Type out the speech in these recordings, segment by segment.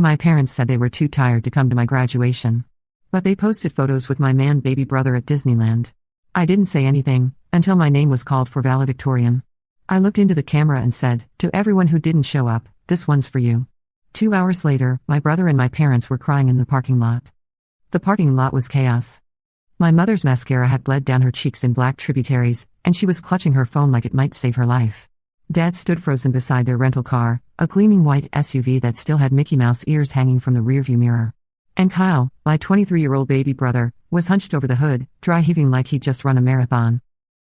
My parents said they were too tired to come to my graduation. But they posted photos with my baby brother at Disneyland. I didn't say anything, until my name was called for valedictorian. I looked into the camera and said, to everyone who didn't show up, this one's for you. 2 hours later, my brother and my parents were crying in the parking lot. The parking lot was chaos. My mother's mascara had bled down her cheeks in black tributaries, and she was clutching her phone like it might save her life. Dad stood frozen beside their rental car, a gleaming white SUV that still had Mickey Mouse ears hanging from the rearview mirror. And Kyle, my 23-year-old baby brother, was hunched over the hood, dry heaving like he'd just run a marathon.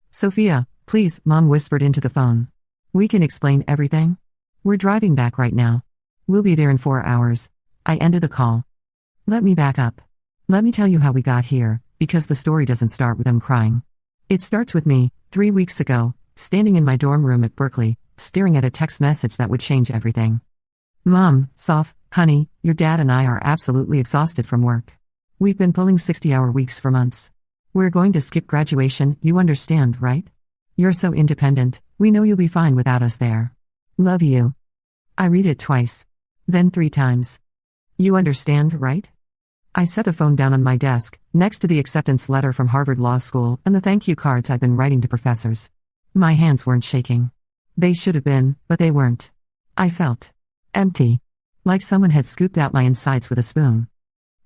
Sophia, please, Mom whispered into the phone. We can explain everything? We're driving back right now. We'll be there in 4 hours. I ended the call. Let me back up. Let me tell you how we got here, because the story doesn't start with them crying. It starts with me, 3 weeks ago, standing in my dorm room at Berkeley, staring at a text message that would change everything. Mom, Soph, honey, your dad and I are absolutely exhausted from work. We've been pulling 60-hour weeks for months. We're going to skip graduation, you understand, right? You're so independent, we know you'll be fine without us there. Love you. I read it twice. Then 3 times. You understand, right? I set the phone down on my desk, next to the acceptance letter from Harvard Law School and the thank you cards I'd been writing to professors. My hands weren't shaking. They should have been, but they weren't. I felt empty. Like someone had scooped out my insides with a spoon.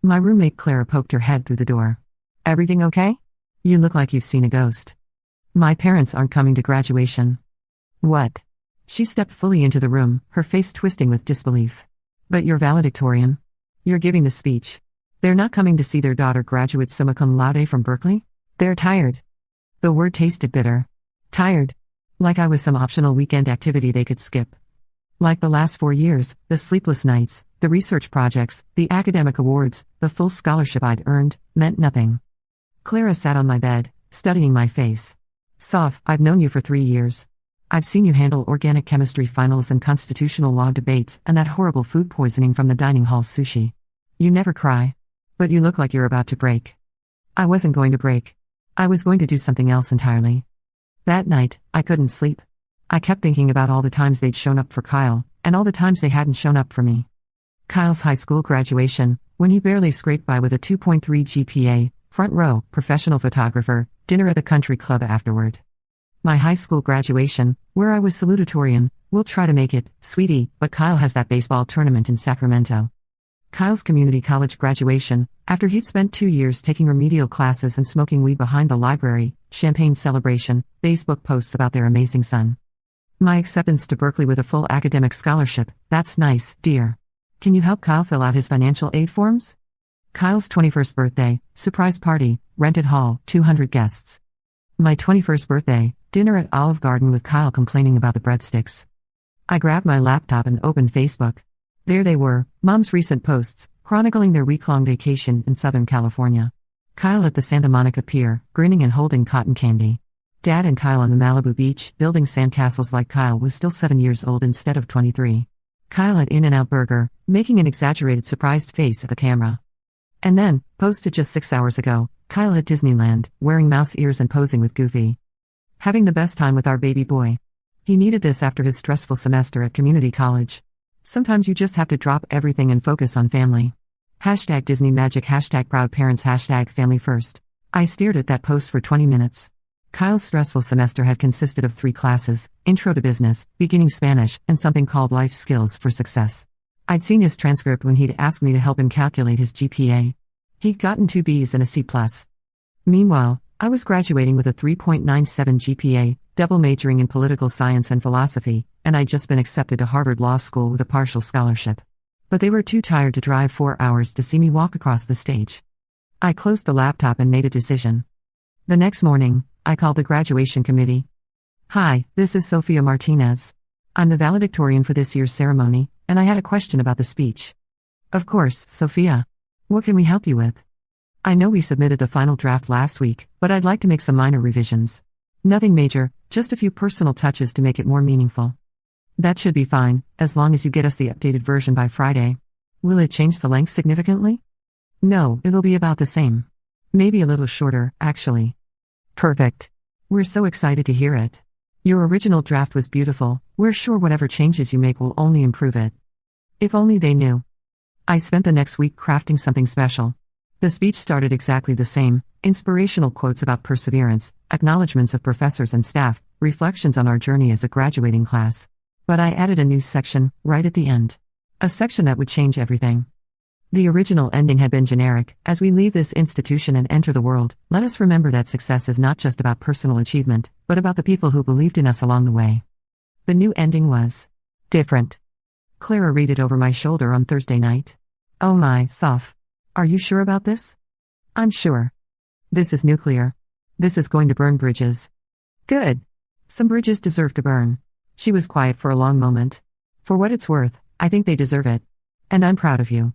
My roommate Clara poked her head through the door. Everything okay? You look like you've seen a ghost. My parents aren't coming to graduation. What? She stepped fully into the room, her face twisting with disbelief. But you're valedictorian. You're giving the speech. They're not coming to see their daughter graduate summa cum laude from Berkeley? They're tired. The word tasted bitter. Tired. Like I was some optional weekend activity they could skip. Like the last 4 years, the sleepless nights, the research projects, the academic awards, the full scholarship I'd earned, meant nothing. Clara sat on my bed, studying my face. Soph, I've known you for 3 years. I've seen you handle organic chemistry finals and constitutional law debates and that horrible food poisoning from the dining hall sushi. You never cry. But you look like you're about to break. I wasn't going to break. I was going to do something else entirely. That night, I couldn't sleep. I kept thinking about all the times they'd shown up for Kyle, and all the times they hadn't shown up for me. Kyle's high school graduation, when he barely scraped by with a 2.3 GPA, front row, professional photographer, dinner at the country club afterward. My high school graduation, where I was salutatorian, we'll try to make it, sweetie, but Kyle has that baseball tournament in Sacramento. Kyle's community college graduation, after he'd spent 2 years taking remedial classes and smoking weed behind the library, champagne celebration, Facebook posts about their amazing son. My acceptance to Berkeley with a full academic scholarship, that's nice, dear. Can you help Kyle fill out his financial aid forms? Kyle's 21st birthday, surprise party, rented hall, 200 guests. My 21st birthday, dinner at Olive Garden with Kyle complaining about the breadsticks. I grabbed my laptop and opened Facebook. There they were, Mom's recent posts, chronicling their week-long vacation in Southern California. Kyle at the Santa Monica Pier, grinning and holding cotton candy. Dad and Kyle on the Malibu beach, building sandcastles like Kyle was still 7 years old instead of 23. Kyle at In-N-Out Burger, making an exaggerated surprised face at the camera. And then, posted just 6 hours ago, Kyle at Disneyland, wearing mouse ears and posing with Goofy. Having the best time with our baby boy. He needed this after his stressful semester at community college. Sometimes you just have to drop everything and focus on family. Hashtag Disney Magic, hashtag Proud Parents, hashtag Family First. I stared at that post for 20 minutes. Kyle's stressful semester had consisted of 3 classes, Intro to Business, Beginning Spanish, and something called Life Skills for Success. I'd seen his transcript when he'd asked me to help him calculate his GPA. He'd gotten 2 B's and a C+. Meanwhile, I was graduating with a 3.97 GPA, double majoring in political science and philosophy, and I'd just been accepted to Harvard Law School with a partial scholarship. But they were too tired to drive 4 hours to see me walk across the stage. I closed the laptop and made a decision. The next morning, I called the graduation committee. Hi, this is Sophia Martinez. I'm the valedictorian for this year's ceremony, and I had a question about the speech. Of course, Sophia. What can we help you with? I know we submitted the final draft last week, but I'd like to make some minor revisions. Nothing major, just a few personal touches to make it more meaningful. That should be fine, as long as you get us the updated version by Friday. Will it change the length significantly? No, it'll be about the same. Maybe a little shorter, actually. Perfect. We're so excited to hear it. Your original draft was beautiful. We're sure whatever changes you make will only improve it. If only they knew. I spent the next week crafting something special. The speech started exactly the same: inspirational quotes about perseverance, acknowledgments of professors and staff, reflections on our journey as a graduating class. But I added a new section, right at the end. A section that would change everything. The original ending had been generic: as we leave this institution and enter the world, let us remember that success is not just about personal achievement, but about the people who believed in us along the way. The new ending was different. Clara read it over my shoulder on Thursday night. Oh my, Soph. Are you sure about this? I'm sure. This is nuclear. This is going to burn bridges. Good. Some bridges deserve to burn. She was quiet for a long moment. For what it's worth, I think they deserve it. And I'm proud of you.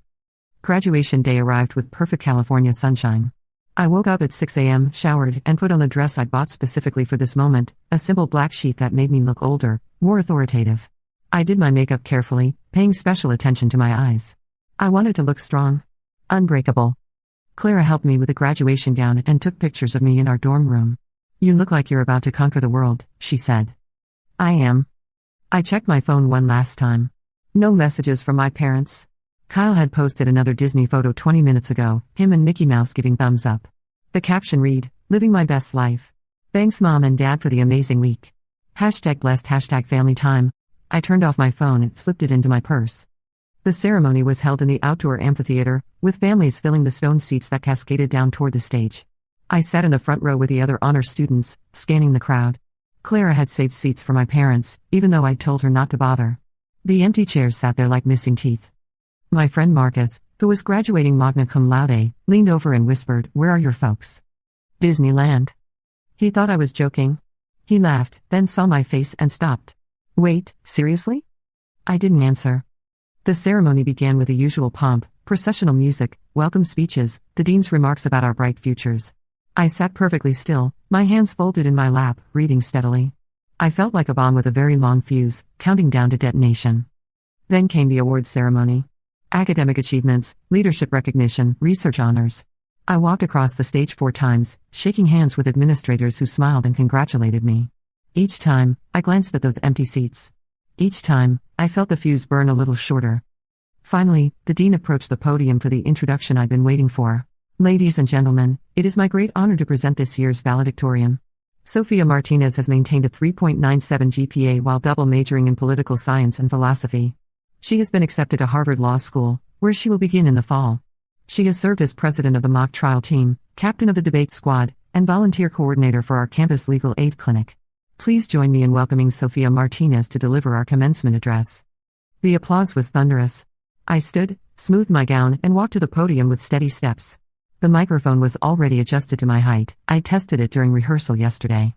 Graduation day arrived with perfect California sunshine. I woke up at 6 a.m., showered, and put on the dress I'd bought specifically for this moment, a simple black sheath that made me look older, more authoritative. I did my makeup carefully, paying special attention to my eyes. I wanted to look strong. Unbreakable. Clara helped me with the graduation gown and took pictures of me in our dorm room. You look like you're about to conquer the world, she said. I am. I checked my phone one last time. No messages from my parents. Kyle had posted another Disney photo 20 minutes ago, him and Mickey Mouse giving thumbs up. The caption read, "Living my best life. Thanks Mom and Dad for the amazing week. #blessed #family time." I turned off my phone and slipped it into my purse. The ceremony was held in the outdoor amphitheater, with families filling the stone seats that cascaded down toward the stage. I sat in the front row with the other honor students, scanning the crowd. Clara had saved seats for my parents, even though I'd told her not to bother. The empty chairs sat there like missing teeth. My friend Marcus, who was graduating magna cum laude, leaned over and whispered, "Where are your folks?" "Disneyland." He thought I was joking. He laughed, then saw my face and stopped. "Wait, seriously?" I didn't answer. The ceremony began with the usual pomp: processional music, welcome speeches, the dean's remarks about our bright futures. I sat perfectly still, my hands folded in my lap, reading steadily. I felt like a bomb with a very long fuse, counting down to detonation. Then came the awards ceremony. Academic achievements, leadership recognition, research honors. I walked across the stage 4 times, shaking hands with administrators who smiled and congratulated me. Each time, I glanced at those empty seats. Each time, I felt the fuse burn a little shorter. Finally, the dean approached the podium for the introduction I'd been waiting for. "Ladies and gentlemen, it is my great honor to present this year's valedictorian. Sophia Martinez has maintained a 3.97 GPA while double majoring in political science and philosophy. She has been accepted to Harvard Law School, where she will begin in the fall. She has served as president of the mock trial team, captain of the debate squad, and volunteer coordinator for our campus legal aid clinic. Please join me in welcoming Sophia Martinez to deliver our commencement address." The applause was thunderous. I stood, smoothed my gown, and walked to the podium with steady steps. The microphone was already adjusted to my height. I tested it during rehearsal yesterday.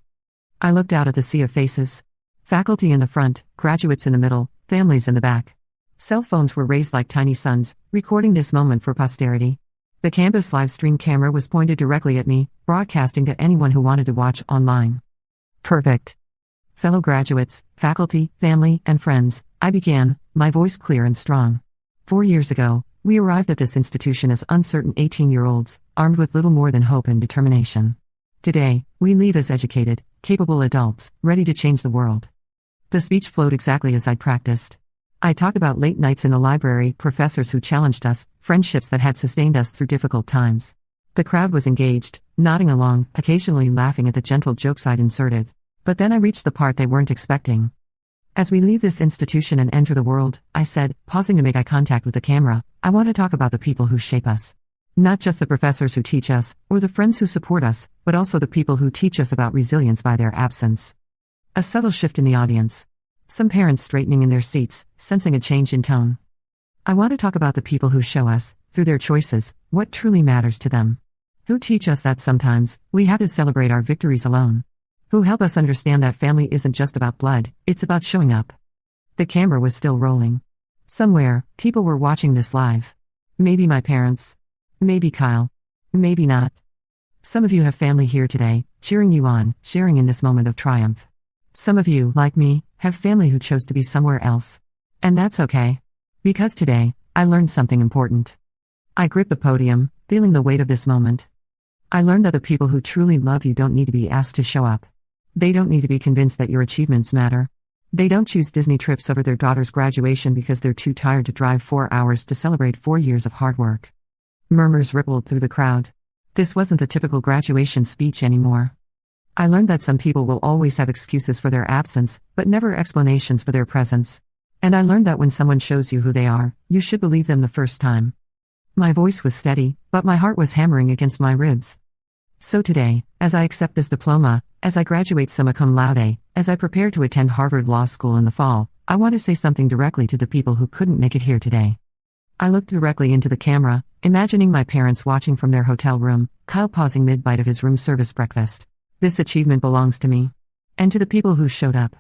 I looked out at the sea of faces. Faculty in the front, graduates in the middle, families in the back. Cell phones were raised like tiny suns, recording this moment for posterity. The campus live stream camera was pointed directly at me, broadcasting to anyone who wanted to watch online. Perfect. Fellow graduates, faculty, family, and friends, I began, my voice clear and strong. 4 years ago, we arrived at this institution as uncertain 18-year-olds, armed with little more than hope and determination. Today, we leave as educated, capable adults, ready to change the world. The speech flowed exactly as I'd practiced. I talked about late nights in the library, professors who challenged us, friendships that had sustained us through difficult times. The crowd was engaged, nodding along, occasionally laughing at the gentle jokes I'd inserted. But then I reached the part they weren't expecting. "As we leave this institution and enter the world," I said, pausing to make eye contact with the camera, "I want to talk about the people who shape us. Not just the professors who teach us, or the friends who support us, but also the people who teach us about resilience by their absence." A subtle shift in the audience. Some parents straightening in their seats, sensing a change in tone. I want to talk about the people who show us, through their choices, what truly matters to them. Who teach us that sometimes, we have to celebrate our victories alone. Who help us understand that family isn't just about blood, it's about showing up. The camera was still rolling. Somewhere, people were watching this live. Maybe my parents. Maybe Kyle. Maybe not. Some of you have family here today, cheering you on, sharing in this moment of triumph. Some of you, like me, have family who chose to be somewhere else. And that's okay. Because today, I learned something important. I gripped the podium, feeling the weight of this moment. I learned that the people who truly love you don't need to be asked to show up. They don't need to be convinced that your achievements matter. They don't choose Disney trips over their daughter's graduation because they're too tired to drive 4 hours to celebrate 4 years of hard work. Murmurs rippled through the crowd. This wasn't the typical graduation speech anymore. I learned that some people will always have excuses for their absence, but never explanations for their presence. And I learned that when someone shows you who they are, you should believe them the first time. My voice was steady, but my heart was hammering against my ribs. So today, as I accept this diploma, as I graduate summa cum laude, as I prepare to attend Harvard Law School in the fall, I want to say something directly to the people who couldn't make it here today. I looked directly into the camera, imagining my parents watching from their hotel room, Kyle pausing mid-bite of his room service breakfast. This achievement belongs to me. And to the people who showed up.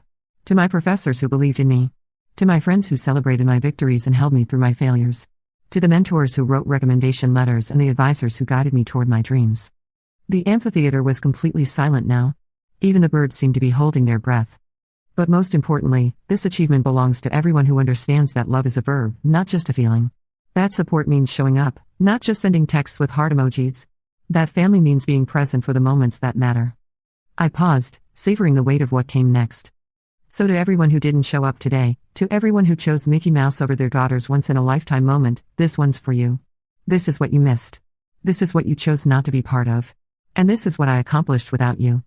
To my professors who believed in me. To my friends who celebrated my victories and held me through my failures. To the mentors who wrote recommendation letters and the advisors who guided me toward my dreams. The amphitheater was completely silent now. Even the birds seemed to be holding their breath. But most importantly, this achievement belongs to everyone who understands that love is a verb, not just a feeling. That support means showing up, not just sending texts with heart emojis. That family means being present for the moments that matter. I paused, savoring the weight of what came next. So to everyone who didn't show up today, to everyone who chose Mickey Mouse over their daughter's once-in-a-lifetime moment, this one's for you. This is what you missed. This is what you chose not to be part of. And this is what I accomplished without you.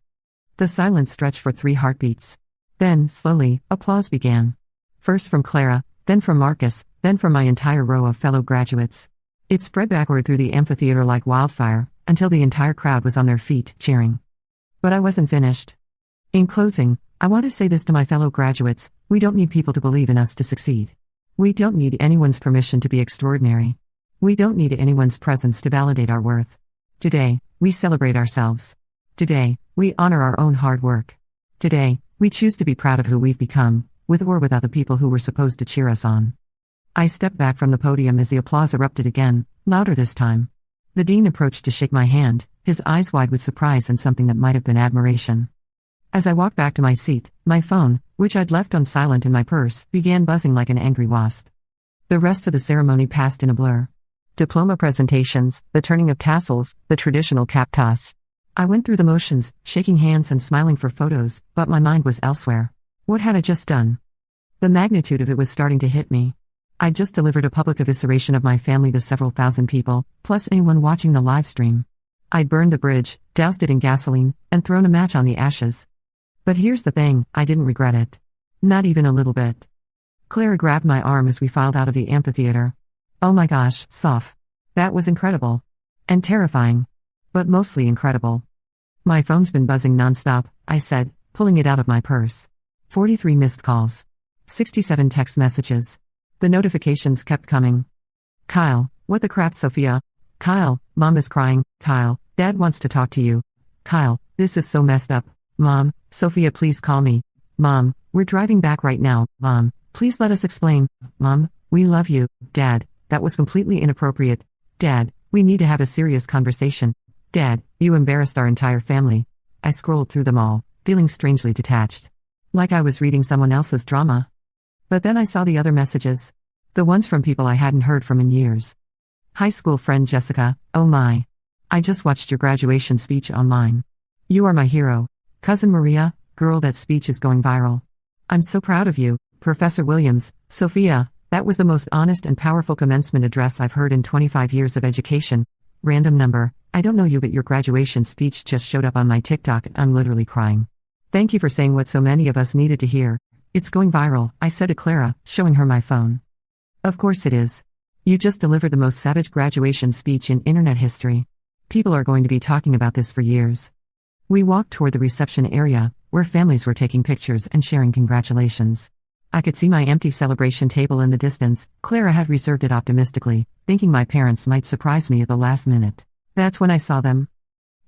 The silence stretched for 3 heartbeats. Then, slowly, applause began. First from Clara, then from Marcus, then from my entire row of fellow graduates. It spread backward through the amphitheater like wildfire, until the entire crowd was on their feet, cheering. But I wasn't finished. In closing, I want to say this to my fellow graduates: we don't need people to believe in us to succeed. We don't need anyone's permission to be extraordinary. We don't need anyone's presence to validate our worth. Today, we celebrate ourselves. Today, we honor our own hard work. Today, we choose to be proud of who we've become, with or without the people who were supposed to cheer us on. I stepped back from the podium as the applause erupted again, louder this time. The dean approached to shake my hand, his eyes wide with surprise and something that might have been admiration. As I walked back to my seat, my phone, which I'd left on silent in my purse, began buzzing like an angry wasp. The rest of the ceremony passed in a blur. Diploma presentations, the turning of tassels, the traditional cap toss. I went through the motions, shaking hands and smiling for photos, but my mind was elsewhere. What had I just done? The magnitude of it was starting to hit me. I'd just delivered a public evisceration of my family to several thousand people, plus anyone watching the live stream. I'd burned the bridge, doused it in gasoline, and thrown a match on the ashes. But here's the thing, I didn't regret it. Not even a little bit. Clara grabbed my arm as we filed out of the amphitheater. Oh my gosh, Soph. That was incredible. And terrifying. But mostly incredible. My phone's been buzzing nonstop, I said, pulling it out of my purse. 43 missed calls. 67 text messages. The notifications kept coming. Kyle, what the crap, Sophia? Kyle, Mom is crying. Kyle, Dad wants to talk to you. Kyle, this is so messed up. Mom, Sophia, please call me. Mom, we're driving back right now. Mom, please let us explain. Mom, we love you. Dad, that was completely inappropriate. Dad, we need to have a serious conversation. Dad, you embarrassed our entire family. I scrolled through them all, feeling strangely detached. Like I was reading someone else's drama. But then I saw the other messages. The ones from people I hadn't heard from in years. High school friend Jessica, oh my. I just watched your graduation speech online. You are my hero. Cousin Maria, girl, that speech is going viral. I'm so proud of you, Professor Williams. Sophia, that was the most honest and powerful commencement address I've heard in 25 years of education. Random number, I don't know you, but your graduation speech just showed up on my TikTok and I'm literally crying. Thank you for saying what so many of us needed to hear. It's going viral, I said to Clara, showing her my phone. Of course it is. You just delivered the most savage graduation speech in internet history. People are going to be talking about this for years. We walked toward the reception area, where families were taking pictures and sharing congratulations. I could see my empty celebration table in the distance. Clara had reserved it optimistically, thinking my parents might surprise me at the last minute. That's when I saw them.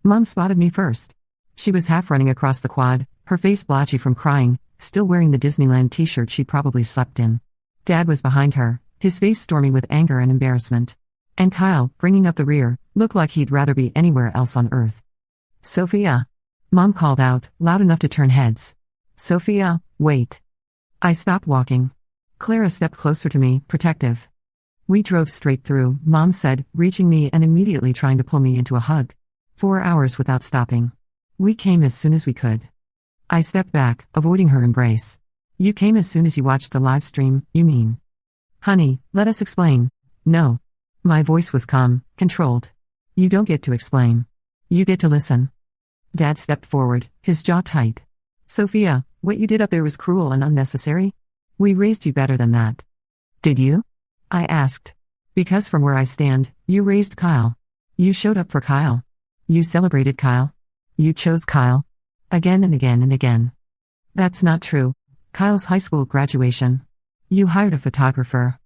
Mom spotted me first. She was half running across the quad, her face blotchy from crying, still wearing the Disneyland t-shirt she probably slept in. Dad was behind her, his face stormy with anger and embarrassment. And Kyle, bringing up the rear, looked like he'd rather be anywhere else on earth. Sophia. Mom called out, loud enough to turn heads. Sophia, wait. I stopped walking. Clara stepped closer to me, protective. We drove straight through, Mom said, reaching me and immediately trying to pull me into a hug. 4 hours without stopping. We came as soon as we could. I stepped back, avoiding her embrace. You came as soon as you watched the live stream, you mean? Honey, let us explain. No. My voice was calm, controlled. You don't get to explain. You get to listen. Dad stepped forward, his jaw tight. Sophia, what you did up there was cruel and unnecessary. We raised you better than that. Did you? I asked. Because from where I stand, you raised Kyle. You showed up for Kyle. You celebrated Kyle. You chose Kyle. Again and again and again. That's not true. Kyle's high school graduation. You hired a photographer.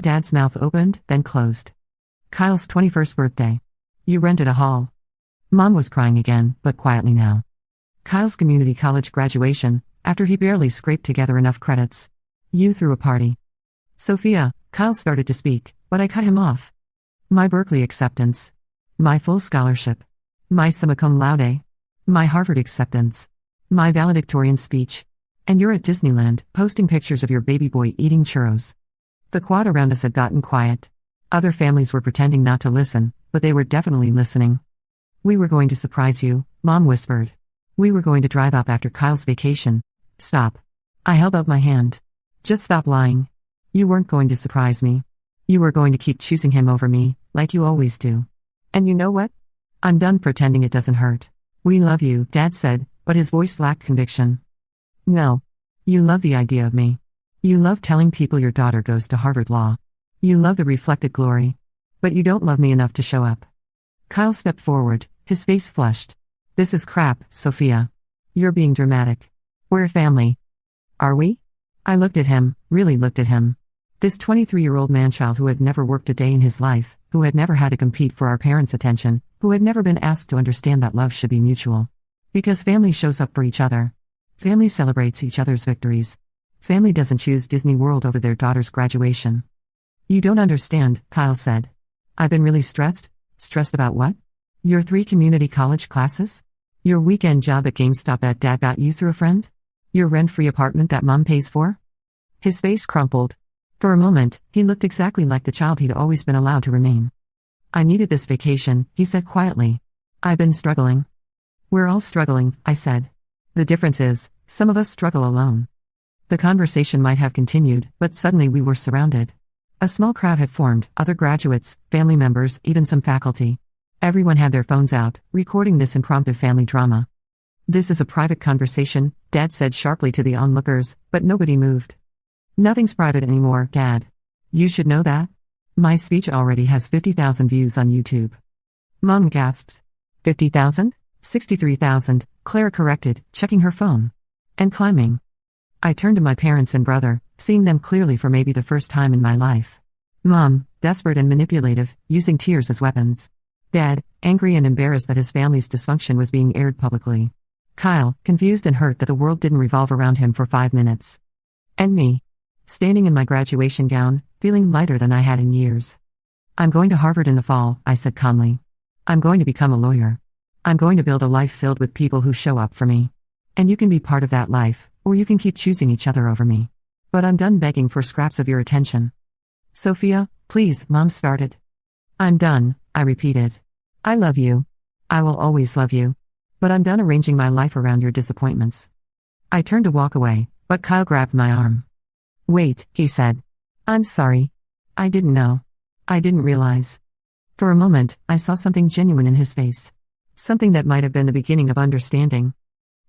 Dad's mouth opened, then closed. Kyle's 21st birthday. You rented a hall. Mom was crying again, but quietly now. Kyle's community college graduation, after he barely scraped together enough credits. You threw a party. Sophia, Kyle started to speak, but I cut him off. My Berkeley acceptance. My full scholarship. My summa cum laude. My Harvard acceptance. My valedictorian speech. And you're at Disneyland, posting pictures of your baby boy eating churros. The quad around us had gotten quiet. Other families were pretending not to listen, but they were definitely listening. We were going to surprise you, Mom whispered. We were going to drive up after Kyle's vacation. Stop. I held out my hand. Just stop lying. You weren't going to surprise me. You were going to keep choosing him over me, like you always do. And you know what? I'm done pretending it doesn't hurt. We love you, Dad said, but his voice lacked conviction. No. You love the idea of me. You love telling people your daughter goes to Harvard Law. You love the reflected glory. But you don't love me enough to show up. Kyle stepped forward, his face flushed. This is crap, Sophia. You're being dramatic. We're family. Are we? I looked at him, really looked at him. This 23-year-old man-child who had never worked a day in his life, who had never had to compete for our parents' attention, who had never been asked to understand that love should be mutual. Because family shows up for each other. Family celebrates each other's victories. Family doesn't choose Disney World over their daughter's graduation. You don't understand, Kyle said. I've been really stressed. Stressed about what? Your 3 community college classes? Your weekend job at GameStop that Dad got you through a friend? Your rent-free apartment that Mom pays for? His face crumpled. For a moment, he looked exactly like the child he'd always been allowed to remain. I needed this vacation, he said quietly. I've been struggling. We're all struggling, I said. The difference is, some of us struggle alone. The conversation might have continued, but suddenly we were surrounded. A small crowd had formed, other graduates, family members, even some faculty. Everyone had their phones out, recording this impromptu family drama. This is a private conversation, Dad said sharply to the onlookers, but nobody moved. Nothing's private anymore, Dad. You should know that. My speech already has 50,000 views on YouTube. Mom gasped. 50,000? 63,000, Claire corrected, checking her phone. And climbing. I turned to my parents and brother, seeing them clearly for maybe the first time in my life. Mom, desperate and manipulative, using tears as weapons. Dad, angry and embarrassed that his family's dysfunction was being aired publicly. Kyle, confused and hurt that the world didn't revolve around him for 5 minutes. And me. Standing in my graduation gown, feeling lighter than I had in years. I'm going to Harvard in the fall, I said calmly. I'm going to become a lawyer. I'm going to build a life filled with people who show up for me. And you can be part of that life, or you can keep choosing each other over me. But I'm done begging for scraps of your attention. Sophia, please, Mom started. I'm done, I repeated. I love you. I will always love you. But I'm done arranging my life around your disappointments. I turned to walk away, but Kyle grabbed my arm. Wait, he said. I'm sorry. I didn't know. I didn't realize. For a moment, I saw something genuine in his face. Something that might have been the beginning of understanding.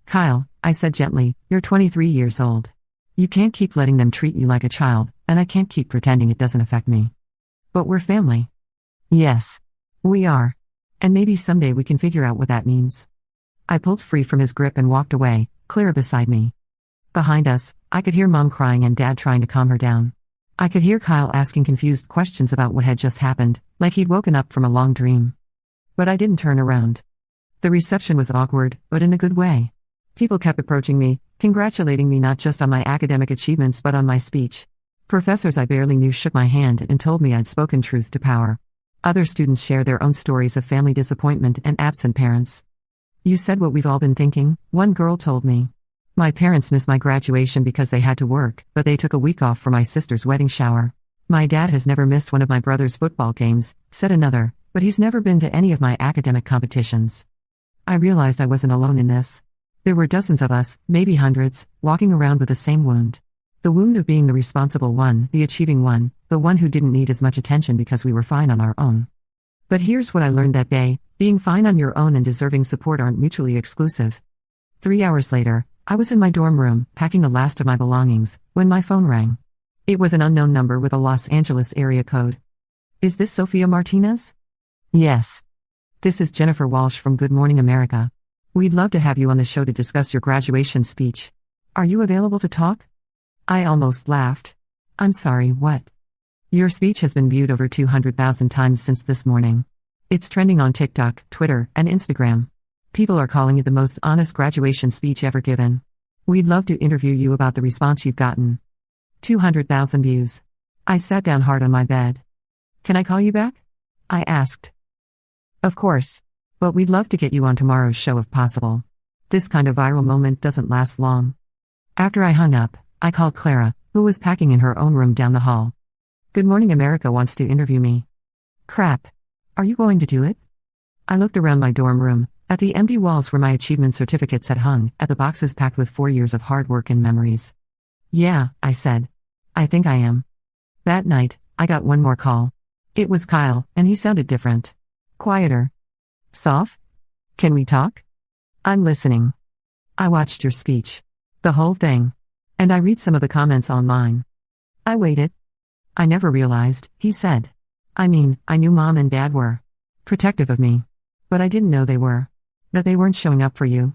Kyle, I said gently, you're 23 years old. You can't keep letting them treat you like a child, and I can't keep pretending it doesn't affect me. But we're family. Yes. We are. And maybe someday we can figure out what that means. I pulled free from his grip and walked away, Clara beside me. Behind us, I could hear Mom crying and Dad trying to calm her down. I could hear Kyle asking confused questions about what had just happened, like he'd woken up from a long dream. But I didn't turn around. The reception was awkward, but in a good way. People kept approaching me, congratulating me not just on my academic achievements but on my speech. Professors I barely knew shook my hand and told me I'd spoken truth to power. Other students shared their own stories of family disappointment and absent parents. You said what we've all been thinking, one girl told me. My parents missed my graduation because they had to work, but they took a week off for my sister's wedding shower. My dad has never missed one of my brother's football games, said another, but he's never been to any of my academic competitions. I realized I wasn't alone in this. There were dozens of us, maybe hundreds, walking around with the same wound. The wound of being the responsible one, the achieving one, the one who didn't need as much attention because we were fine on our own. But here's what I learned that day: being fine on your own and deserving support aren't mutually exclusive. 3 hours later, I was in my dorm room, packing the last of my belongings, when my phone rang. It was an unknown number with a Los Angeles area code. Is this Sophia Martinez? Yes. This is Jennifer Walsh from Good Morning America. We'd love to have you on the show to discuss your graduation speech. Are you available to talk? I almost laughed. I'm sorry, what? Your speech has been viewed over 200,000 times since this morning. It's trending on TikTok, Twitter, and Instagram. People are calling it the most honest graduation speech ever given. We'd love to interview you about the response you've gotten. 200,000 views. I sat down hard on my bed. Can I call you back? I asked. Of course. But we'd love to get you on tomorrow's show if possible. This kind of viral moment doesn't last long. After I hung up, I called Clara, who was packing in her own room down the hall. Good Morning America wants to interview me. Crap. Are you going to do it? I looked around my dorm room, at the empty walls where my achievement certificates had hung, at the boxes packed with 4 years of hard work and memories. Yeah, I said. I think I am. That night, I got one more call. It was Kyle, and he sounded different. Quieter. Soph? Can we talk? I'm listening. I watched your speech. The whole thing. And I read some of the comments online. I waited. I never realized, he said. I mean, I knew Mom and Dad were protective of me. But I didn't know they were. That they weren't showing up for you.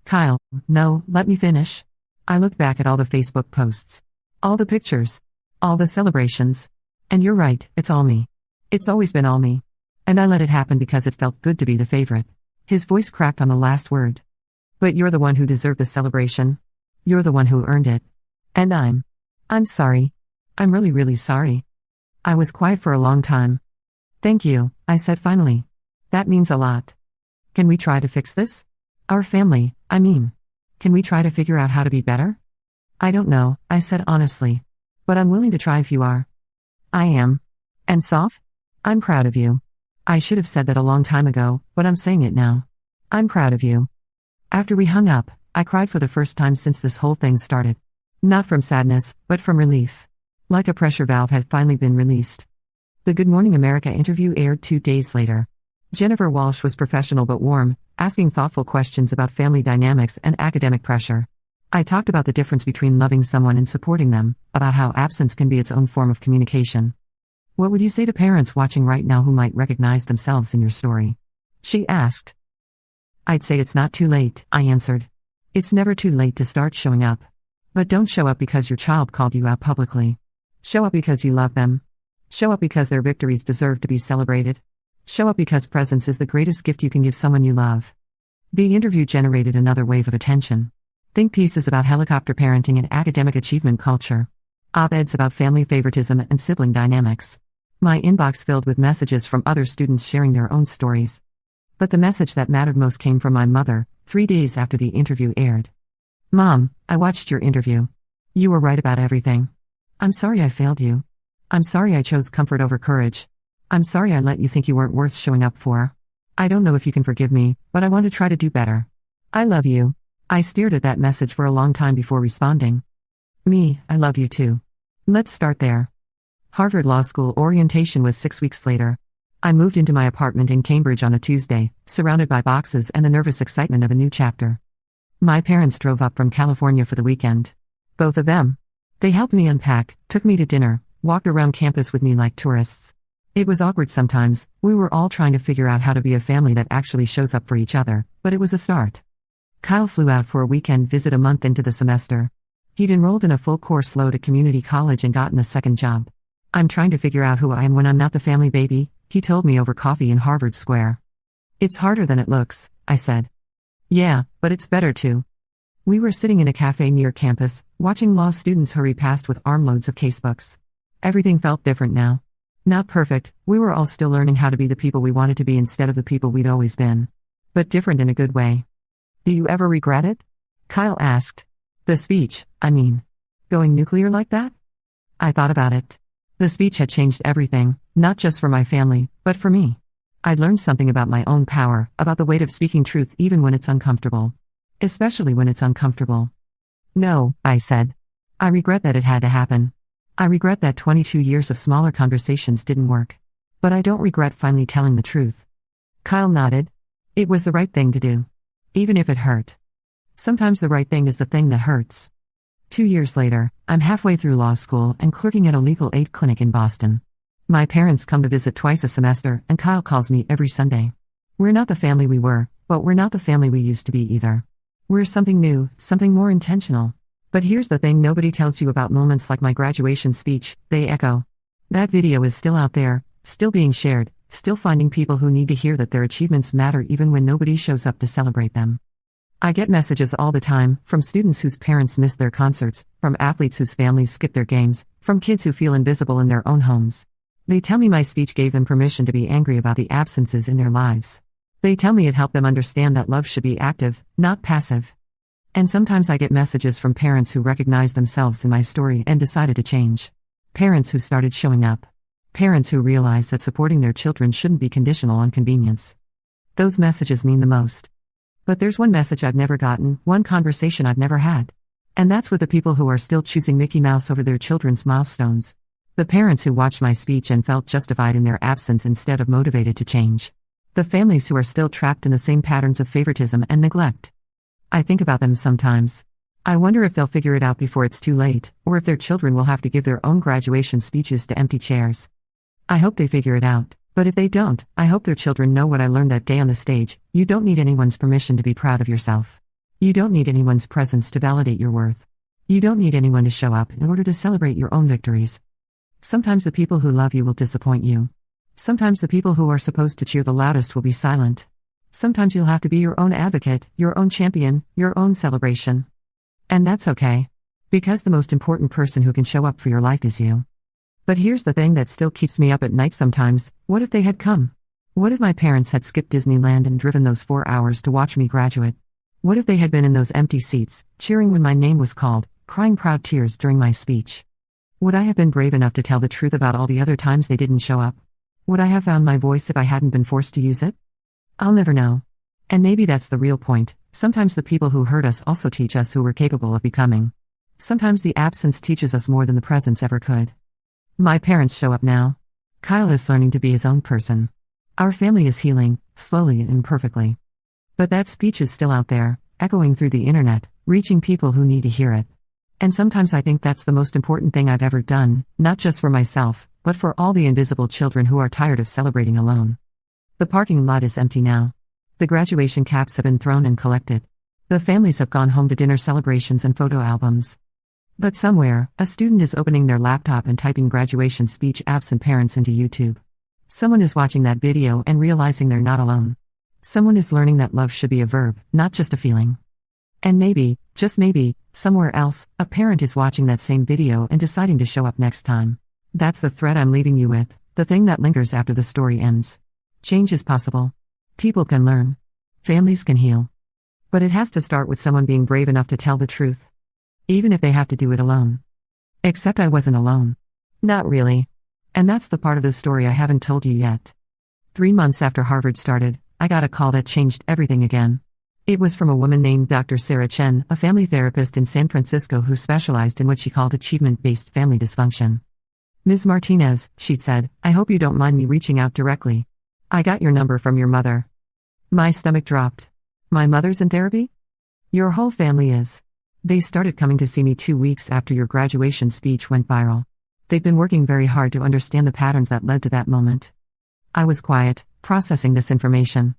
Kyle, no, let me finish. I looked back at all the Facebook posts. All the pictures. All the celebrations. And you're right, it's all me. It's always been all me. And I let it happen because it felt good to be the favorite. His voice cracked on the last word. But you're the one who deserved the celebration. You're the one who earned it. And I'm sorry. I'm really, really sorry. I was quiet for a long time. Thank you, I said finally. That means a lot. Can we try to fix this? Our family, I mean. Can we try to figure out how to be better? I don't know, I said honestly. But I'm willing to try if you are. I am. And Soph? I'm proud of you. I should have said that a long time ago, but I'm saying it now. I'm proud of you. After we hung up, I cried for the first time since this whole thing started. Not from sadness, but from relief. Like a pressure valve had finally been released. The Good Morning America interview aired 2 days later. Jennifer Walsh was professional but warm, asking thoughtful questions about family dynamics and academic pressure. I talked about the difference between loving someone and supporting them, about how absence can be its own form of communication. What would you say to parents watching right now who might recognize themselves in your story? She asked. I'd say it's not too late, I answered. It's never too late to start showing up. But don't show up because your child called you out publicly. Show up because you love them. Show up because their victories deserve to be celebrated. Show up because presence is the greatest gift you can give someone you love. The interview generated another wave of attention. Think pieces about helicopter parenting and academic achievement culture. Op-eds about family favoritism and sibling dynamics. My inbox filled with messages from other students sharing their own stories. But the message that mattered most came from my mother, 3 days after the interview aired. Mom, I watched your interview. You were right about everything. I'm sorry I failed you. I'm sorry I chose comfort over courage. I'm sorry I let you think you weren't worth showing up for. I don't know if you can forgive me, but I want to try to do better. I love you. I stared at that message for a long time before responding. Me, I love you too. Let's start there. Harvard Law School orientation was 6 weeks later. I moved into my apartment in Cambridge on a Tuesday, surrounded by boxes and the nervous excitement of a new chapter. My parents drove up from California for the weekend. Both of them. They helped me unpack, took me to dinner, walked around campus with me like tourists. It was awkward sometimes. We were all trying to figure out how to be a family that actually shows up for each other, but it was a start. Kyle flew out for a weekend visit a month into the semester. He'd enrolled in a full course load at community college and gotten a second job. I'm trying to figure out who I am when I'm not the family baby, he told me over coffee in Harvard Square. It's harder than it looks, I said. Yeah, but it's better too. We were sitting in a cafe near campus, watching law students hurry past with armloads of casebooks. Everything felt different now. Not perfect, we were all still learning how to be the people we wanted to be instead of the people we'd always been. But different in a good way. Do you ever regret it? Kyle asked. The speech, I mean. Going nuclear like that? I thought about it. The speech had changed everything, not just for my family, but for me. I'd learned something about my own power, about the weight of speaking truth even when it's uncomfortable. Especially when it's uncomfortable. No, I said. I regret that it had to happen. I regret that 22 years of smaller conversations didn't work. But I don't regret finally telling the truth. Kyle nodded. It was the right thing to do. Even if it hurt. Sometimes the right thing is the thing that hurts. 2 years later, I'm halfway through law school and clerking at a legal aid clinic in Boston. My parents come to visit twice a semester, and Kyle calls me every Sunday. We're not the family we were, but we're not the family we used to be either. We're something new, something more intentional. But here's the thing nobody tells you about moments like my graduation speech: they echo. That video is still out there, still being shared, still finding people who need to hear that their achievements matter even when nobody shows up to celebrate them. I get messages all the time, from students whose parents miss their concerts, from athletes whose families skip their games, from kids who feel invisible in their own homes. They tell me my speech gave them permission to be angry about the absences in their lives. They tell me it helped them understand that love should be active, not passive. And sometimes I get messages from parents who recognize themselves in my story and decided to change. Parents who started showing up. Parents who realize that supporting their children shouldn't be conditional on convenience. Those messages mean the most. But there's one message I've never gotten, one conversation I've never had. And that's with the people who are still choosing Mickey Mouse over their children's milestones. The parents who watched my speech and felt justified in their absence instead of motivated to change. The families who are still trapped in the same patterns of favoritism and neglect. I think about them sometimes. I wonder if they'll figure it out before it's too late, or if their children will have to give their own graduation speeches to empty chairs. I hope they figure it out, but if they don't, I hope their children know what I learned that day on the stage: you don't need anyone's permission to be proud of yourself. You don't need anyone's presence to validate your worth. You don't need anyone to show up in order to celebrate your own victories. Sometimes the people who love you will disappoint you. Sometimes the people who are supposed to cheer the loudest will be silent. Sometimes you'll have to be your own advocate, your own champion, your own celebration. And that's okay. Because the most important person who can show up for your life is you. But here's the thing that still keeps me up at night sometimes: what if they had come? What if my parents had skipped Disneyland and driven those 4 hours to watch me graduate? What if they had been in those empty seats, cheering when my name was called, crying proud tears during my speech? Would I have been brave enough to tell the truth about all the other times they didn't show up? Would I have found my voice if I hadn't been forced to use it? I'll never know. And maybe that's the real point: sometimes the people who hurt us also teach us who we're capable of becoming. Sometimes the absence teaches us more than the presence ever could. My parents show up now. Kyle is learning to be his own person. Our family is healing, slowly and imperfectly. But that speech is still out there, echoing through the internet, reaching people who need to hear it. And sometimes I think that's the most important thing I've ever done, not just for myself, but for all the invisible children who are tired of celebrating alone. The parking lot is empty now. The graduation caps have been thrown and collected. The families have gone home to dinner celebrations and photo albums. But somewhere, a student is opening their laptop and typing graduation speech absent parents into YouTube. Someone is watching that video and realizing they're not alone. Someone is learning that love should be a verb, not just a feeling. And maybe, just maybe, somewhere else, a parent is watching that same video and deciding to show up next time. That's the thread I'm leaving you with, the thing that lingers after the story ends. Change is possible. People can learn. Families can heal. But it has to start with someone being brave enough to tell the truth. Even if they have to do it alone. Except I wasn't alone. Not really. And that's the part of the story I haven't told you yet. 3 months after Harvard started, I got a call that changed everything again. It was from a woman named Dr. Sarah Chen, a family therapist in San Francisco who specialized in what she called achievement-based family dysfunction. "Ms. Martinez," she said, "I hope you don't mind me reaching out directly. I got your number from your mother." My stomach dropped. "My mother's in therapy?" "Your whole family is. They started coming to see me 2 weeks after your graduation speech went viral. They've been working very hard to understand the patterns that led to that moment." I was quiet, processing this information.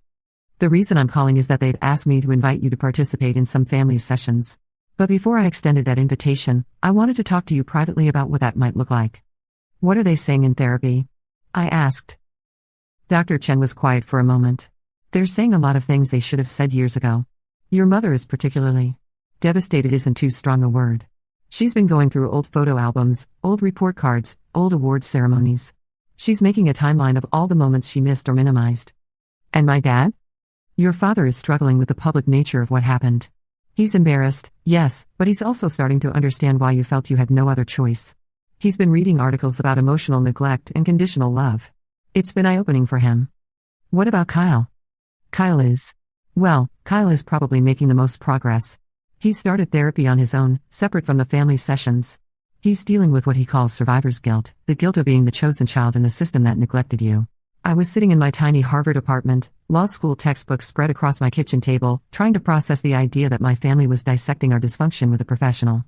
"The reason I'm calling is that they've asked me to invite you to participate in some family sessions. But before I extended that invitation, I wanted to talk to you privately about what that might look like." "What are they saying in therapy?" I asked. Dr. Chen was quiet for a moment. "They're saying a lot of things they should have said years ago. Your mother is particularly devastated isn't too strong a word. She's been going through old photo albums, old report cards, old award ceremonies. She's making a timeline of all the moments she missed or minimized." "And my dad?" "Your father is struggling with the public nature of what happened. He's embarrassed, yes, but he's also starting to understand why you felt you had no other choice. He's been reading articles about emotional neglect and conditional love. It's been eye-opening for him." "What about Kyle?" Kyle is probably making the most progress. He started therapy on his own, separate from the family sessions. He's dealing with what he calls survivor's guilt, the guilt of being the chosen child in a system that neglected you. I was sitting in my tiny Harvard apartment, law school textbooks spread across my kitchen table, trying to process the idea that my family was dissecting our dysfunction with a professional.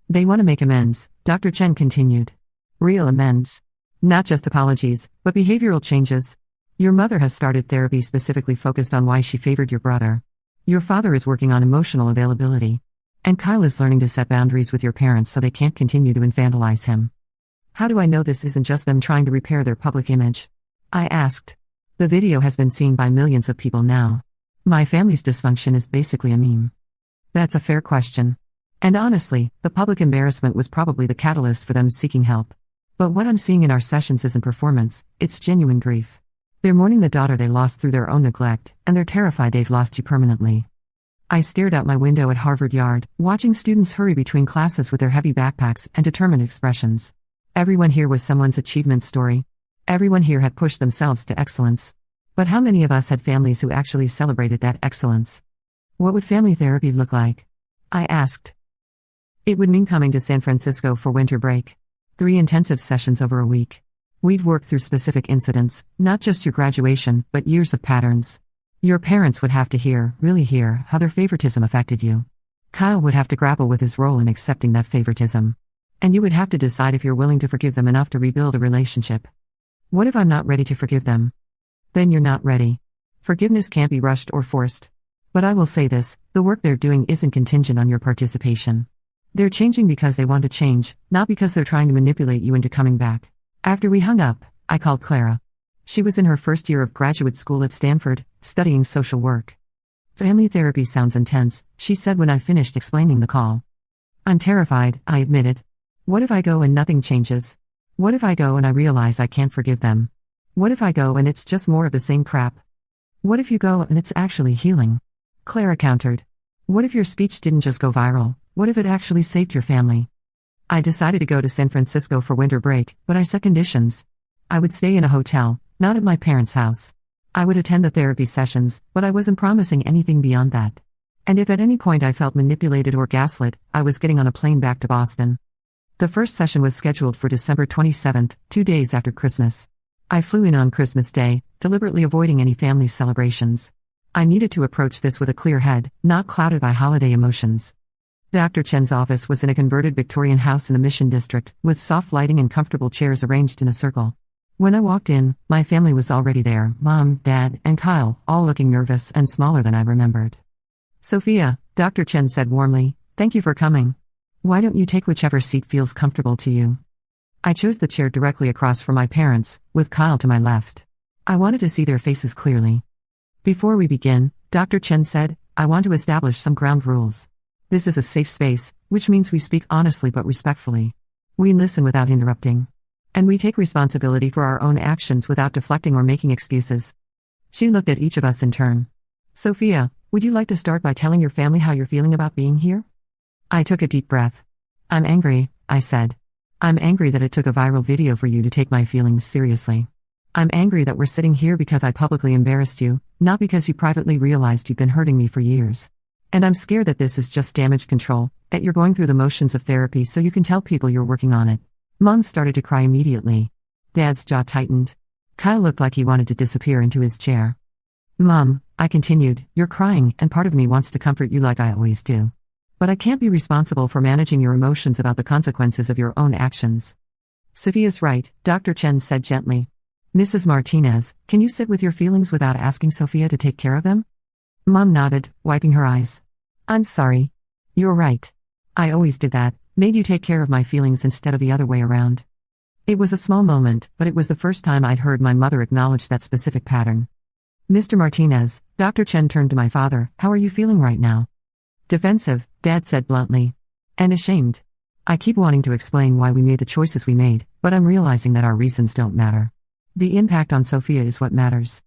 They want to make amends, Dr. Chen continued. Real amends. Not just apologies, but behavioral changes. Your mother has started therapy specifically focused on why she favored your brother. Your father is working on emotional availability. And Kyle is learning to set boundaries with your parents so they can't continue to infantilize him. How do I know this isn't just them trying to repair their public image? I asked. The video has been seen by millions of people now. My family's dysfunction is basically a meme. That's a fair question. And honestly, the public embarrassment was probably the catalyst for them seeking help. But what I'm seeing in our sessions isn't performance, it's genuine grief. They're mourning the daughter they lost through their own neglect, and they're terrified they've lost you permanently. I stared out my window at Harvard Yard, watching students hurry between classes with their heavy backpacks and determined expressions. Everyone here was someone's achievement story. Everyone here had pushed themselves to excellence. But how many of us had families who actually celebrated that excellence? What would family therapy look like? I asked. It would mean coming to San Francisco for winter break. 3 intensive sessions over a week. We'd work through specific incidents, not just your graduation, but years of patterns. Your parents would have to really hear, how their favoritism affected you. Kyle would have to grapple with his role in accepting that favoritism. And you would have to decide if you're willing to forgive them enough to rebuild a relationship. What if I'm not ready to forgive them? Then you're not ready. Forgiveness can't be rushed or forced. But I will say this, the work they're doing isn't contingent on your participation. They're changing because they want to change, not because they're trying to manipulate you into coming back. After we hung up, I called Clara. She was in her first year of graduate school at Stanford, studying social work. Family therapy sounds intense, she said when I finished explaining the call. I'm terrified, I admitted. What if I go and nothing changes? What if I go and I realize I can't forgive them? What if I go and it's just more of the same crap? What if you go and it's actually healing? Clara countered. What if your speech didn't just go viral? What if it actually saved your family? I decided to go to San Francisco for winter break, but I set conditions. I would stay in a hotel, not at my parents' house. I would attend the therapy sessions, but I wasn't promising anything beyond that. And if at any point I felt manipulated or gaslit, I was getting on a plane back to Boston. The first session was scheduled for December 27th, 2 days after Christmas. I flew in on Christmas Day, deliberately avoiding any family celebrations. I needed to approach this with a clear head, not clouded by holiday emotions. Dr. Chen's office was in a converted Victorian house in the Mission District, with soft lighting and comfortable chairs arranged in a circle. When I walked in, my family was already there, Mom, Dad, and Kyle, all looking nervous and smaller than I remembered. Sophia, Dr. Chen said warmly, thank you for coming. Why don't you take whichever seat feels comfortable to you? I chose the chair directly across from my parents, with Kyle to my left. I wanted to see their faces clearly. Before we begin, Dr. Chen said, I want to establish some ground rules. This is a safe space, which means we speak honestly but respectfully. We listen without interrupting. And we take responsibility for our own actions without deflecting or making excuses. She looked at each of us in turn. Sophia, would you like to start by telling your family how you're feeling about being here? I took a deep breath. I'm angry, I said. I'm angry that it took a viral video for you to take my feelings seriously. I'm angry that we're sitting here because I publicly embarrassed you, not because you privately realized you've been hurting me for years. And I'm scared that this is just damage control, that you're going through the motions of therapy so you can tell people you're working on it. Mom started to cry immediately. Dad's jaw tightened. Kyle looked like he wanted to disappear into his chair. Mom, I continued, you're crying, and part of me wants to comfort you like I always do. But I can't be responsible for managing your emotions about the consequences of your own actions. Sophia's right, Dr. Chen said gently. Mrs. Martinez, can you sit with your feelings without asking Sophia to take care of them? Mom nodded, wiping her eyes. I'm sorry. You're right. I always did that, made you take care of my feelings instead of the other way around. It was a small moment, but it was the first time I'd heard my mother acknowledge that specific pattern. Mr. Martinez, Dr. Chen turned to my father, how are you feeling right now? Defensive, Dad said bluntly. And ashamed. I keep wanting to explain why we made the choices we made, but I'm realizing that our reasons don't matter. The impact on Sophia is what matters.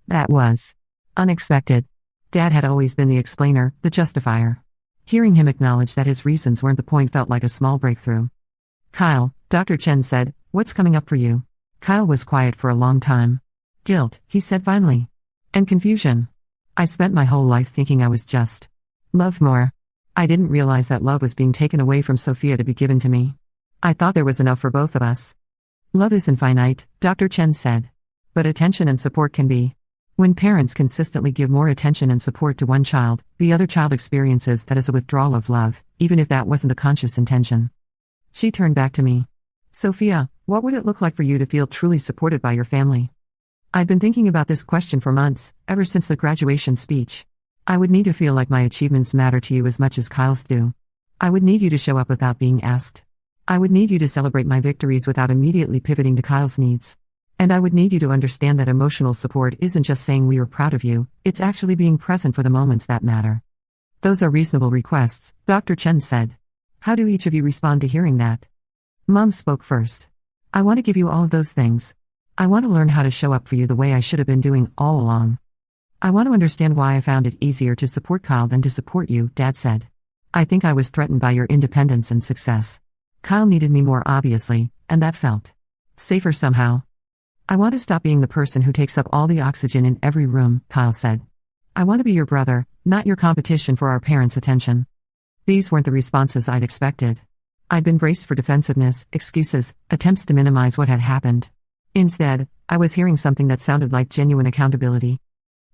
That was unexpected. Dad had always been the explainer, the justifier. Hearing him acknowledge that his reasons weren't the point felt like a small breakthrough. Kyle, Dr. Chen said, what's coming up for you? Kyle was quiet for a long time. Guilt, he said finally. And confusion. I spent my whole life thinking I was just loved more. I didn't realize that love was being taken away from Sophia to be given to me. I thought there was enough for both of us. Love isn't finite, Dr. Chen said. But attention and support can be. When parents consistently give more attention and support to one child, the other child experiences that as a withdrawal of love, even if that wasn't a conscious intention. She turned back to me. Sophia, what would it look like for you to feel truly supported by your family? I'd been thinking about this question for months, ever since the graduation speech. I would need to feel like my achievements matter to you as much as Kyle's do. I would need you to show up without being asked. I would need you to celebrate my victories without immediately pivoting to Kyle's needs. And I would need you to understand that emotional support isn't just saying we are proud of you, it's actually being present for the moments that matter. Those are reasonable requests, Dr. Chen said. How do each of you respond to hearing that? Mom spoke first. I want to give you all of those things. I want to learn how to show up for you the way I should have been doing all along. I want to understand why I found it easier to support Kyle than to support you, Dad said. I think I was threatened by your independence and success. Kyle needed me more obviously, and that felt safer somehow. I want to stop being the person who takes up all the oxygen in every room, Kyle said. I want to be your brother, not your competition for our parents' attention. These weren't the responses I'd expected. I'd been braced for defensiveness, excuses, attempts to minimize what had happened. Instead, I was hearing something that sounded like genuine accountability.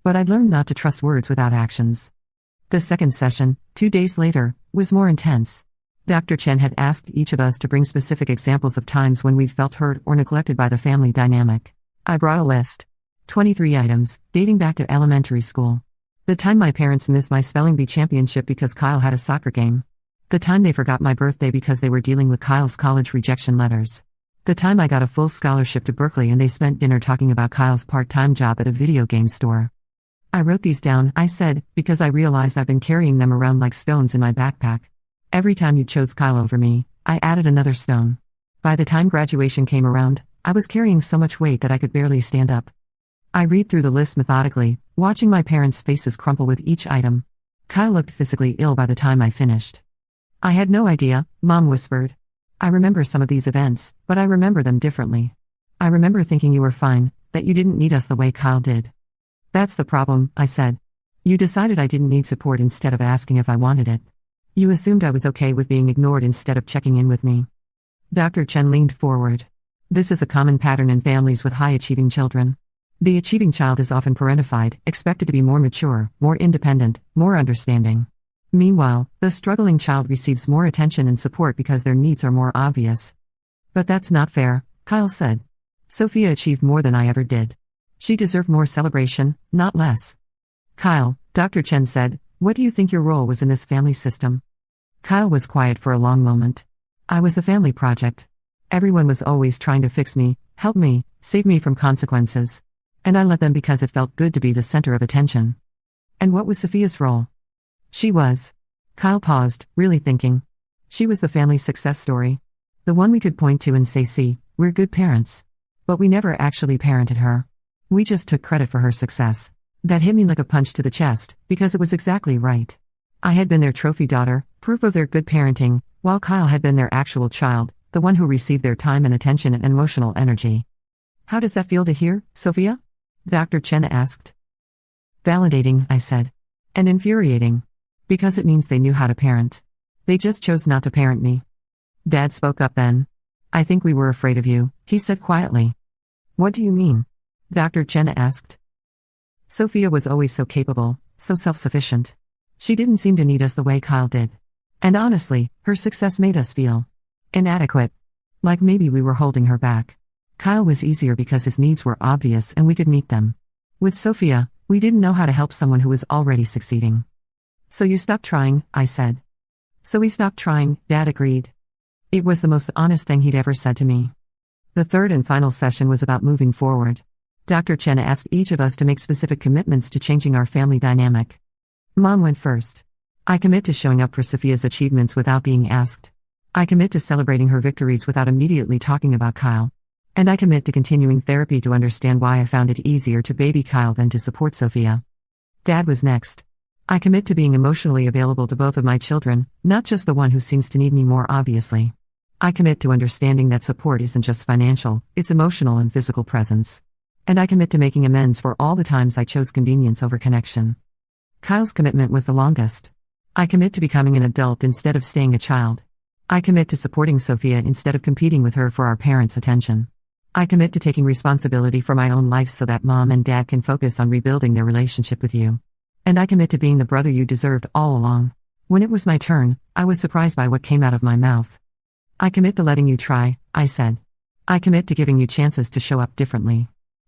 But I'd learned not to trust words without actions. The second session, 2 days later, was more intense. Dr. Chen had asked each of us to bring specific examples of times when we'd felt hurt or neglected by the family dynamic. I brought a list. 23 items, dating back to elementary school. The time my parents missed my spelling bee championship because Kyle had a soccer game. The time they forgot my birthday because they were dealing with Kyle's college rejection letters. The time I got a full scholarship to Berkeley and they spent dinner talking about Kyle's part-time job at a video game store. I wrote these down, I said, because I realized I've been carrying them around like stones in my backpack. Every time you chose Kyle over me, I added another stone. By the time graduation came around, I was carrying so much weight that I could barely stand up. I read through the list methodically, watching my parents' faces crumple with each item. Kyle looked physically ill by the time I finished. I had no idea, Mom whispered. I remember some of these events, but I remember them differently. I remember thinking you were fine, that you didn't need us the way Kyle did. That's the problem, I said. You decided I didn't need support instead of asking if I wanted it. You assumed I was okay with being ignored instead of checking in with me. Dr. Chen leaned forward. This is a common pattern in families with high-achieving children. The achieving child is often parentified, expected to be more mature, more independent, more understanding. Meanwhile, the struggling child receives more attention and support because their needs are more obvious. But that's not fair, Kyle said. Sophia achieved more than I ever did. She deserved more celebration, not less. Kyle, Dr. Chen said, what do you think your role was in this family system? Kyle was quiet for a long moment. I was the family project. Everyone was always trying to fix me, help me, save me from consequences. And I let them because it felt good to be the center of attention. And what was Sophia's role? She was. Kyle paused, really thinking. She was the family's success story. The one we could point to and say, see, we're good parents. But we never actually parented her. We just took credit for her success. That hit me like a punch to the chest, because it was exactly right. I had been their trophy daughter, proof of their good parenting, while Kyle had been their actual child, the one who received their time and attention and emotional energy. How does that feel to hear, Sophia? Dr. Chen asked. Validating, I said. And infuriating. Because it means they knew how to parent. They just chose not to parent me. Dad spoke up then. I think we were afraid of you, he said quietly. What do you mean? Dr. Chen asked. Sophia was always so capable, so self-sufficient. She didn't seem to need us the way Kyle did. And honestly, her success made us feel inadequate. Like maybe we were holding her back. Kyle was easier because his needs were obvious and we could meet them. With Sophia, we didn't know how to help someone who was already succeeding. So you stopped trying, I said. So we stopped trying, Dad agreed. It was the most honest thing he'd ever said to me. The third and final session was about moving forward. Dr. Chen asked each of us to make specific commitments to changing our family dynamic. Mom went first. I commit to showing up for Sophia's achievements without being asked. I commit to celebrating her victories without immediately talking about Kyle. And I commit to continuing therapy to understand why I found it easier to baby Kyle than to support Sophia. Dad was next. I commit to being emotionally available to both of my children, not just the one who seems to need me more obviously. I commit to understanding that support isn't just financial, it's emotional and physical presence. And I commit to making amends for all the times I chose convenience over connection. Kyle's commitment was the longest. I commit to becoming an adult instead of staying a child. I commit to supporting Sophia instead of competing with her for our parents' attention. I commit to taking responsibility for my own life so that Mom and Dad can focus on rebuilding their relationship with you. And I commit to being the brother you deserved all along. When it was my turn, I was surprised by what came out of my mouth. I commit to letting you try, I said. I commit to giving you chances to show up differently.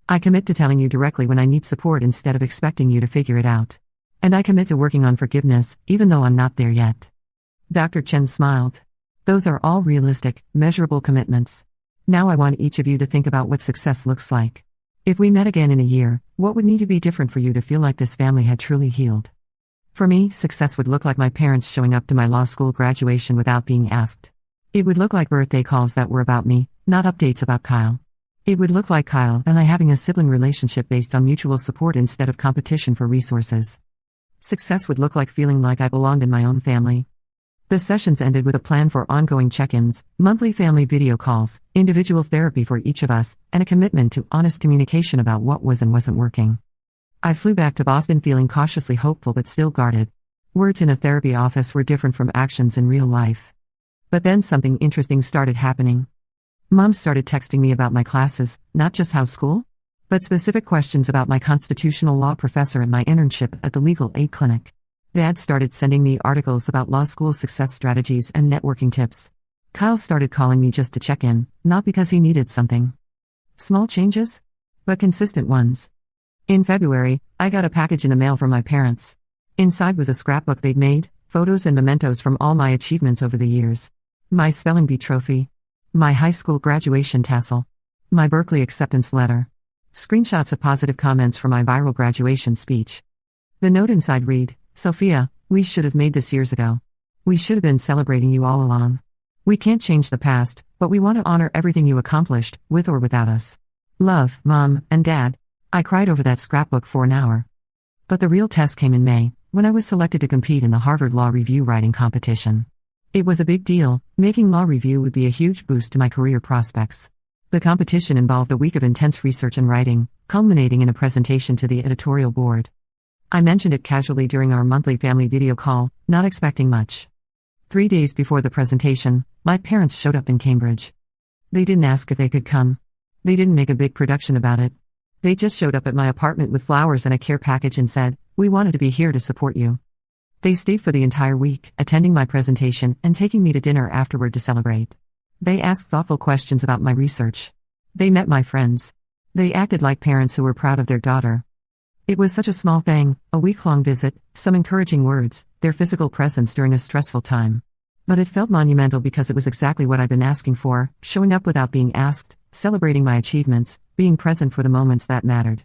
I commit to telling you directly when I need support instead of expecting you to figure it out. And I commit to working on forgiveness, even though I'm not there yet. Dr. Chen smiled. Those are all realistic, measurable commitments. Now I want each of you to think about what success looks like. If we met again in a year, what would need to be different for you to feel like this family had truly healed? For me, success would look like my parents showing up to my law school graduation without being asked. It would look like birthday calls that were about me, not updates about Kyle. It would look like Kyle and I having a sibling relationship based on mutual support instead of competition for resources. Success would look like feeling like I belonged in my own family. The sessions ended with a plan for ongoing check-ins, monthly family video calls, individual therapy for each of us, and a commitment to honest communication about what was and wasn't working. I flew back to Boston feeling cautiously hopeful but still guarded. Words in a therapy office were different from actions in real life. But then something interesting started happening. Mom started texting me about my classes, not just house school, but specific questions about my constitutional law professor and my internship at the legal aid clinic. Dad started sending me articles about law school success strategies and networking tips. Kyle started calling me just to check in, not because he needed something. Small changes? But consistent ones. In February, I got a package in the mail from my parents. Inside was a scrapbook they'd made, photos and mementos from all my achievements over the years. My spelling bee trophy. My high school graduation tassel. My Berkeley acceptance letter. Screenshots of positive comments from my viral graduation speech. The note inside read, Sophia, we should have made this years ago. We should have been celebrating you all along. We can't change the past, but we want to honor everything you accomplished, with or without us. Love, Mom and Dad. I cried over that scrapbook for an hour. But the real test came in May, when I was selected to compete in the Harvard Law Review writing competition. It was a big deal. Making law review would be a huge boost to my career prospects. The competition involved a week of intense research and writing, culminating in a presentation to the editorial board. I mentioned it casually during our monthly family video call, not expecting much. 3 days before the presentation, my parents showed up in Cambridge. They didn't ask if they could come. They didn't make a big production about it. They just showed up at my apartment with flowers and a care package and said, "We wanted to be here to support you." They stayed for the entire week, attending my presentation and taking me to dinner afterward to celebrate. They asked thoughtful questions about my research. They met my friends. They acted like parents who were proud of their daughter. It was such a small thing, a week-long visit, some encouraging words, their physical presence during a stressful time. But it felt monumental because it was exactly what I'd been asking for, showing up without being asked, celebrating my achievements, being present for the moments that mattered.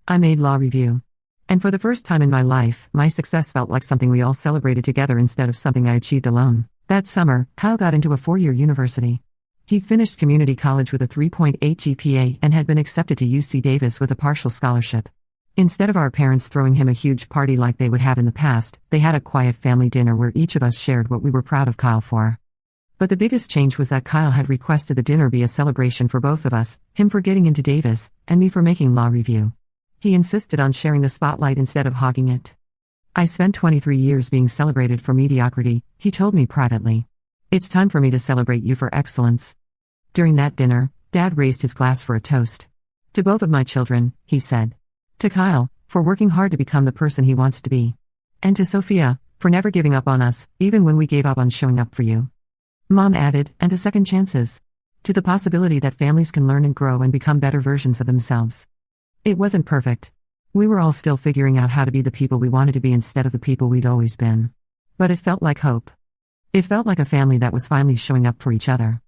I made law review. And for the first time in my life, my success felt like something we all celebrated together instead of something I achieved alone. That summer, Kyle got into a 4-year university. He finished community college with a 3.8 GPA and had been accepted to UC Davis with a partial scholarship. Instead of our parents throwing him a huge party like they would have in the past, they had a quiet family dinner where each of us shared what we were proud of Kyle for. But the biggest change was that Kyle had requested the dinner be a celebration for both of us, him for getting into Davis, and me for making law review. He insisted on sharing the spotlight instead of hogging it. I spent 23 years being celebrated for mediocrity, he told me privately. It's time for me to celebrate you for excellence. During that dinner, Dad raised his glass for a toast. To both of my children, he said. To Kyle, for working hard to become the person he wants to be. And to Sophia, for never giving up on us, even when we gave up on showing up for you. Mom added, and to second chances. To the possibility that families can learn and grow and become better versions of themselves. It wasn't perfect. We were all still figuring out how to be the people we wanted to be instead of the people we'd always been. But it felt like hope. It felt like a family that was finally showing up for each other.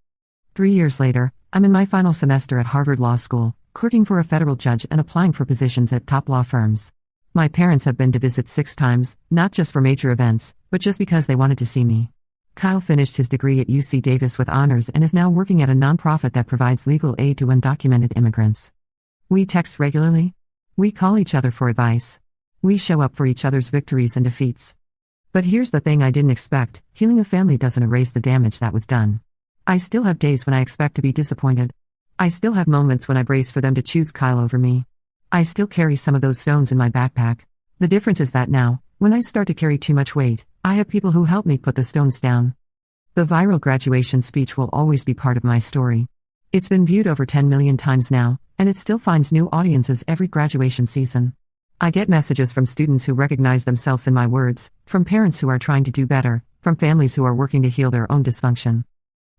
3 years later, I'm in my final semester at Harvard Law School, clerking for a federal judge and applying for positions at top law firms. My parents have been to visit 6 times, not just for major events, but just because they wanted to see me. Kyle finished his degree at UC Davis with honors and is now working at a nonprofit that provides legal aid to undocumented immigrants. We text regularly. We call each other for advice. We show up for each other's victories and defeats. But here's the thing I didn't expect: healing a family doesn't erase the damage that was done. I still have days when I expect to be disappointed. I still have moments when I brace for them to choose Kyle over me. I still carry some of those stones in my backpack. The difference is that now, When I start to carry too much weight, I have people who help me put the stones down. The viral graduation speech will always be part of my story. It's been viewed over 10 million times now, and it still finds new audiences every graduation season. I get messages from students who recognize themselves in my words, from parents who are trying to do better, from families who are working to heal their own dysfunction.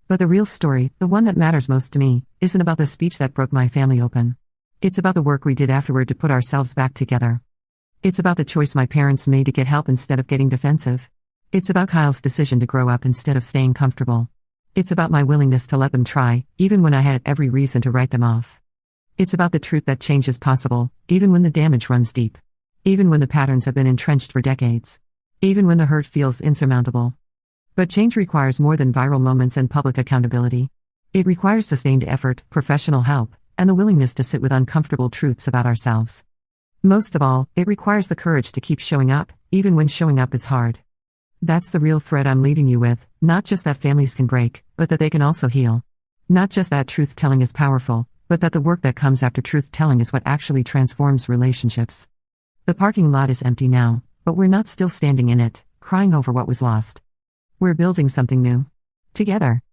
But the real story, the one that matters most to me, isn't about the speech that broke my family open. It's about the work we did afterward to put ourselves back together. It's about the choice my parents made to get help instead of getting defensive. It's about Kyle's decision to grow up instead of staying comfortable. It's about my willingness to let them try, even when I had every reason to write them off. It's about the truth that change is possible, even when the damage runs deep. Even when the patterns have been entrenched for decades. Even when the hurt feels insurmountable. But change requires more than viral moments and public accountability. It requires sustained effort, professional help, and the willingness to sit with uncomfortable truths about ourselves. Most of all, it requires the courage to keep showing up, even when showing up is hard. That's the real thread I'm leaving you with, not just that families can break, but that they can also heal. Not just that truth-telling is powerful, but that the work that comes after truth-telling is what actually transforms relationships. The parking lot is empty now, but we're not still standing in it, crying over what was lost. We're building something new. Together.